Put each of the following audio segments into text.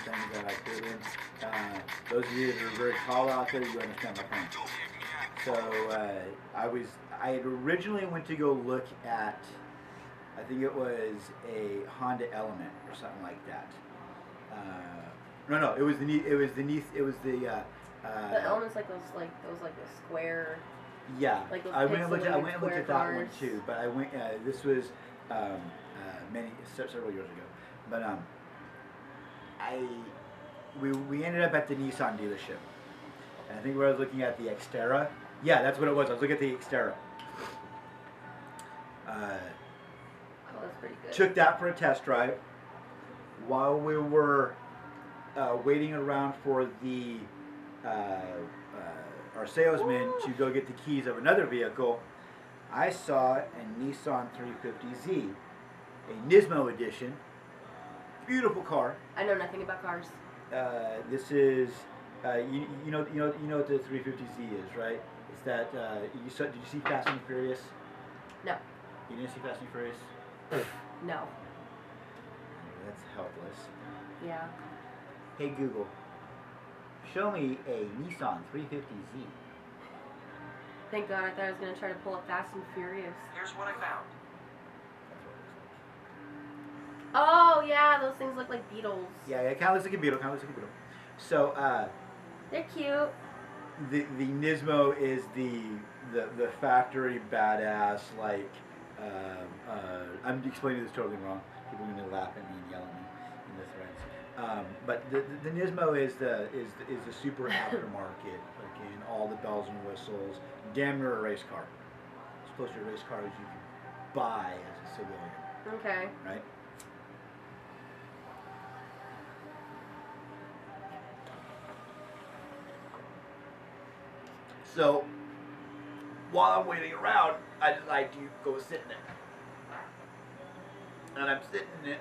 things that I put in. Those of you that are very tall out there, you understand my point. So I had originally went to go look at, I think it was a Honda Element or something like that. No, it was the The Element's like the square. Yeah, Like those I went and looked at square that one cars. too. But I went. This was several years ago. But we ended up at the Nissan dealership. And I think we were looking at the Xterra. Yeah, that's what it was. I was looking at the Xterra. Oh, that's pretty good. Took that for a test drive. While we were waiting around for the our salesman to go get the keys of another vehicle, I saw a Nissan 350Z, a Nismo edition. Beautiful car. I know nothing about cars. This is you know what the 350Z is, right? It's that did you see Fast and Furious? No. You didn't see Fast and Furious? No. That's helpless. Yeah. Hey Google, show me a Nissan 350Z. Thank God, I thought I was going to try to pull up Fast and Furious. Here's what I found. Oh, yeah, those things look like beetles. Yeah, it kind of looks like a beetle. So, They're cute. the Nismo is the factory badass, like, I'm explaining this totally wrong. People are going to laugh at me and yell at me in the threads. But the Nismo is the super aftermarket, again, all the bells and whistles, damn near a race car. As close to a race car as you can buy as a civilian. Okay. Right? So, while I'm waiting around, I decide to go sit in it. And I'm sitting in it.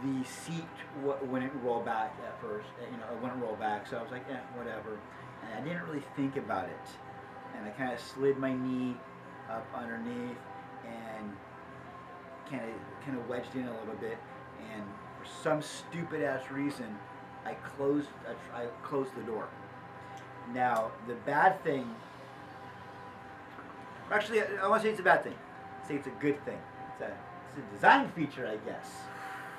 The seat wouldn't roll back at first. It wouldn't roll back. So I was like, whatever. And I didn't really think about it. And I kind of slid my knee up underneath and kind of wedged in a little bit. And for some stupid ass reason, I closed the door. Now, the bad thing, actually, I want to say it's a bad thing. I say it's a good thing. It's a design feature, I guess.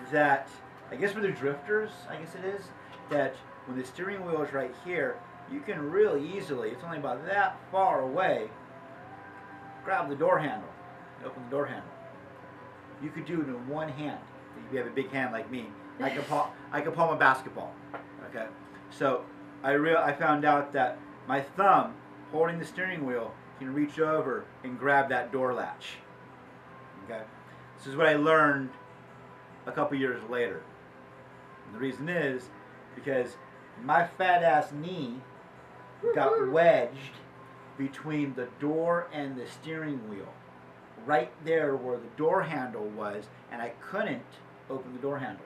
Is that, I guess for the drifters, I guess it is, that when the steering wheel is right here, you can really easily, it's only about that far away, grab the door handle, open the door handle. You could do it in one hand. If you have a big hand like me, I could palm a basketball. Okay, so I found out that my thumb holding the steering wheel can reach over and grab that door latch. Okay, this is what I learned a couple years later. And the reason is because my fat ass knee got wedged between the door and the steering wheel, right there where the door handle was, and I couldn't open the door handle.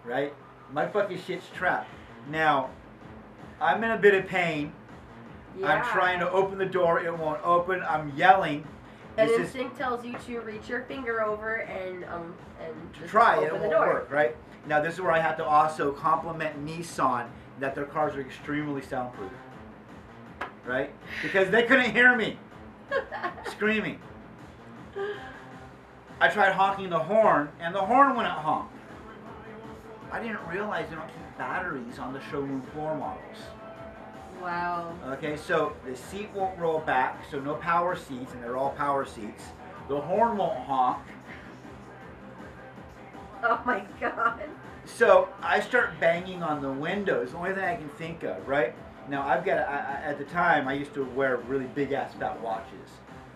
Right? My fucking shit's trapped. Now, I'm in a bit of pain. Yeah. I'm trying to open the door. It won't open. I'm yelling. And instinct tells you to reach your finger over and To just try it. open It the won't door. work, right? Now, this is where I have to also compliment Nissan that their cars are extremely soundproof. Right? Because they couldn't hear me screaming. I tried honking the horn, and the horn wouldn't honk. I didn't realize they don't keep batteries on the showroom floor models. Wow. Okay, so the seat won't roll back, so no power seats, and they're all power seats. The horn won't honk. Oh my God. So I start banging on the windows, the only thing I can think of, right? Now I've got, at the time I used to wear really big ass fat watches,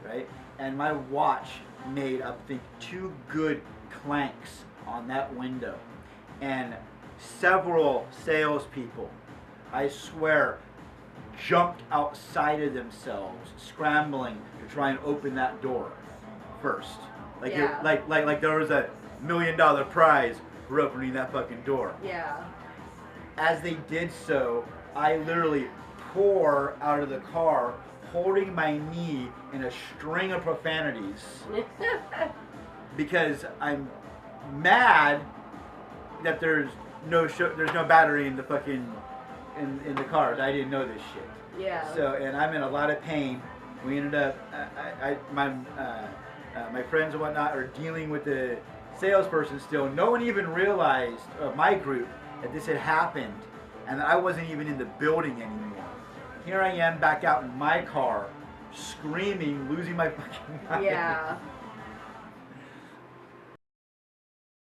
right? And my watch made, I think, 2 good clanks on that window. And several salespeople, I swear, jumped outside of themselves, scrambling to try and open that door first. Like, Yeah. like there was a $1 million prize for opening that fucking door. Yeah. As they did so, I literally pour out of the car, holding my knee in a string of profanities. because I'm mad that there's no battery in the fucking in the cars. I didn't know this shit. Yeah. So, and I'm in a lot of pain. We ended up, my friends and whatnot are dealing with the salesperson still. No one even realized, my group, that this had happened and that I wasn't even in the building anymore. Here I am back out in my car, screaming, losing my fucking mind. Yeah.